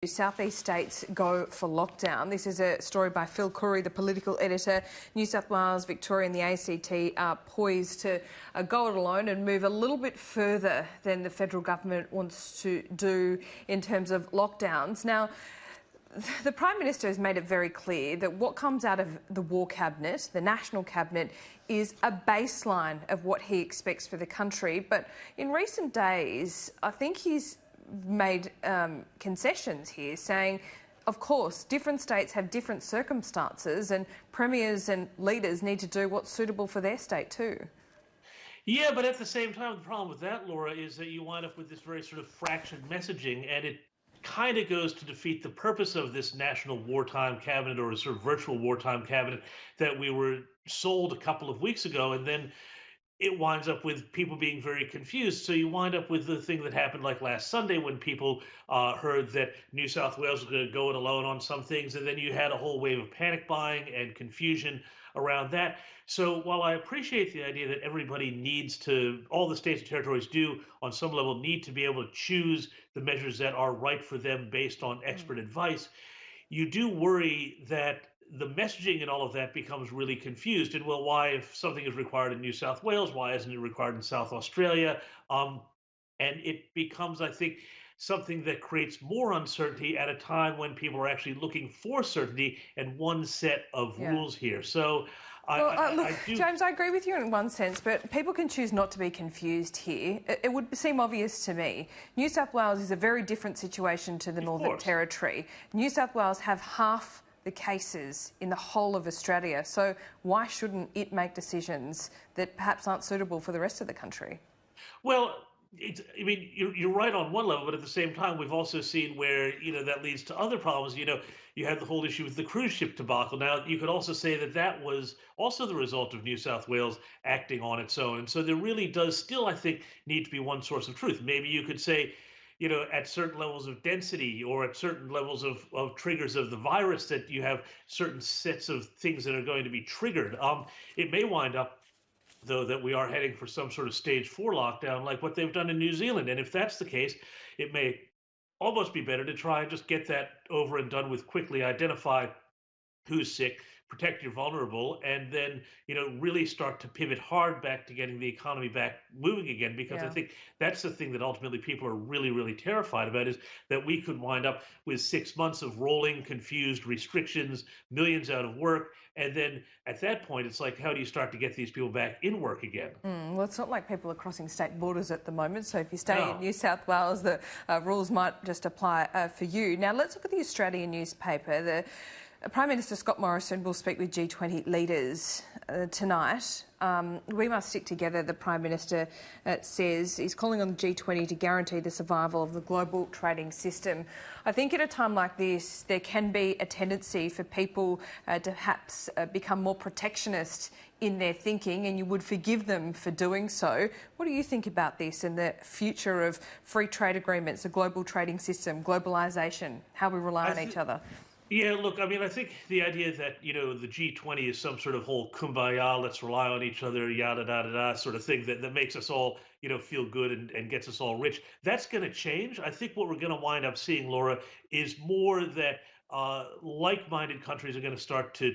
Southeast states go for lockdown. This is a story by Phil Curry, the political editor. New South Wales, Victoria and the ACT are poised to go it alone and move a little bit further than the federal government wants to do in terms of lockdowns. Now, the Prime Minister has made it very clear that what comes out of the War Cabinet, the National Cabinet, is a baseline of what he expects for the country. But in recent days, I think he's made concessions here, saying, of course, different states have different circumstances and premiers and leaders need to do what's suitable for their state too. Yeah, but at the same time, the problem with that, Laura, is that you wind up with this very sort of fractured messaging, and it kind of goes to defeat the purpose of this national wartime cabinet, or a sort of virtual wartime cabinet that we were sold a couple of weeks ago, and then it winds up with people being very confused. So you wind up with the thing that happened like last Sunday when people heard that New South Wales was going to go it alone on some things, and then you had a whole wave of panic buying and confusion around that. So while I appreciate the idea that everybody needs to, all the states and territories do on some level need to be able to choose the measures that are right for them based on expert advice, you do worry that the messaging and all of that becomes really confused. And well, why, if something is required in New South Wales, why isn't it required in South Australia? And it becomes, I think, something that creates more uncertainty at a time when people are actually looking for certainty and one set of rules here. So James, I agree with you in one sense, but people can choose not to be confused here. It would seem obvious to me. New South Wales is a very different situation to the Northern Territory. New South Wales have half the cases in the whole of Australia. So why shouldn't it make decisions that perhaps aren't suitable for the rest of the country? Well, I mean, you're right on one level, but at the same time, we've also seen where, that leads to other problems. You had the whole issue with the cruise ship debacle. Now, you could also say that that was also the result of New South Wales acting on its own. And so there really does still, I think, need to be one source of truth. Maybe you could say, at certain levels of density or at certain levels of triggers of the virus, that you have certain sets of things that are going to be triggered. It may wind up, though, that we are heading for some sort of stage 4 lockdown like what they've done in New Zealand. And if that's the case, it may almost be better to try and just get that over and done with quickly, identify who's sick, protect your vulnerable, and then, really start to pivot hard back to getting the economy back moving again. Because I think that's the thing that ultimately people are really, really terrified about, is that we could wind up with 6 months of rolling, confused restrictions, millions out of work. And then at that point, it's like, how do you start to get these people back in work again? Well, it's not like people are crossing state borders at the moment. So if you stay in New South Wales, the rules might just apply for you. Now, let's look at the Australian newspaper. The Prime Minister Scott Morrison will speak with G20 leaders tonight. We must stick together, the Prime Minister says. He's calling on the G20 to guarantee the survival of the global trading system. I think at a time like this, there can be a tendency for people to perhaps become more protectionist in their thinking, and you would forgive them for doing so. What do you think about this and the future of free trade agreements, the global trading system, globalisation, how we rely on each other? Yeah, look, I mean, I think the idea that, the G20 is some sort of whole kumbaya, let's rely on each other, yada, da, da, da, sort of thing that makes us all, feel good and gets us all rich, that's going to change. I think what we're going to wind up seeing, Laura, is more that like-minded countries are going to start to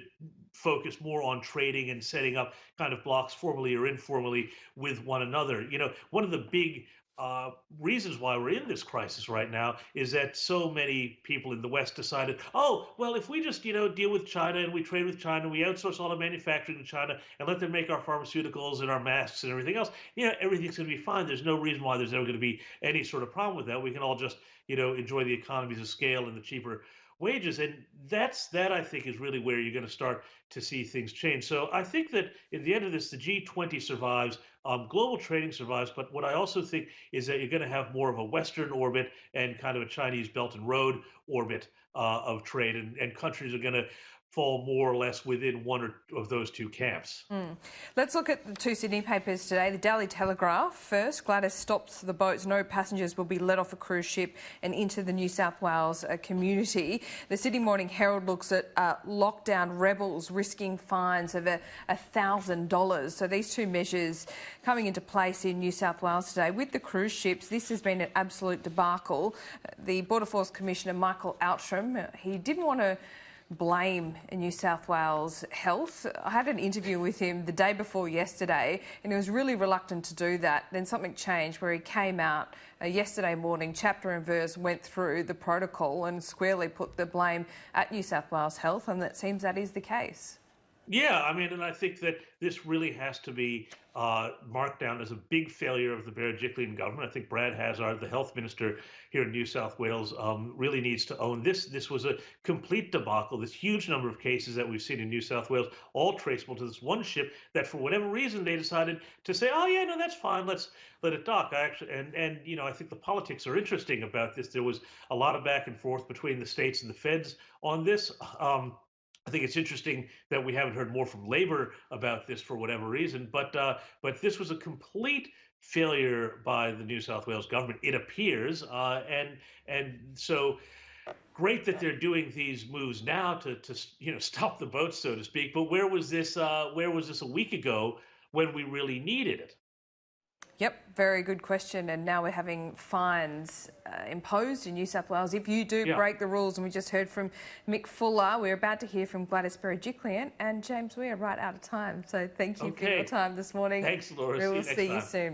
focus more on trading and setting up kind of blocks formally or informally with one another. One of the big reasons why we're in this crisis right now is that so many people in the West decided, oh, well, if we just, deal with China and we trade with China, we outsource all the manufacturing to China and let them make our pharmaceuticals and our masks and everything else, everything's going to be fine. There's no reason why there's ever going to be any sort of problem with that. We can all just, enjoy the economies of scale and the cheaper wages. And that I think is really where you're going to start to see things change. So I think that in the end of this, the G20 survives, global trading survives. But what I also think is that you're going to have more of a Western orbit and kind of a Chinese Belt and Road orbit of trade. And countries are going to fall more or less within one of those two camps. Let's look at the two Sydney papers today. The Daily Telegraph first. Gladys stops the boats. No passengers will be let off a cruise ship and into the New South Wales community. The Sydney Morning Herald looks at lockdown rebels risking fines of $1,000. So these two measures coming into place in New South Wales today. With the cruise ships, this has been an absolute debacle. The Border Force Commissioner Michael Outram, he didn't want to blame New South Wales Health. I had an interview with him the day before yesterday and he was really reluctant to do that. Then something changed where he came out yesterday morning, chapter and verse, went through the protocol and squarely put the blame at New South Wales Health, and that seems that is the case. Yeah, I mean, and I think that this really has to be marked down as a big failure of the Berejiklian government. I think Brad Hazzard, the health minister here in New South Wales, really needs to own this. This was a complete debacle. This huge number of cases that we've seen in New South Wales, all traceable to this one ship that, for whatever reason, they decided to say, "Oh yeah, no, that's fine. Let's let it dock." I think the politics are interesting about this. There was a lot of back and forth between the states and the feds on this. I think it's interesting that we haven't heard more from Labor about this for whatever reason, but this was a complete failure by the New South Wales government, it appears, and so great that they're doing these moves now to stop the boats, so to speak. But where was this a week ago when we really needed it? Yep, very good question. And now we're having fines imposed in New South Wales if you do break the rules. And we just heard from Mick Fuller. We're about to hear from Gladys Berejiklian. And James, we are right out of time. So thank you for your time this morning. Thanks, Laura. We will see you soon.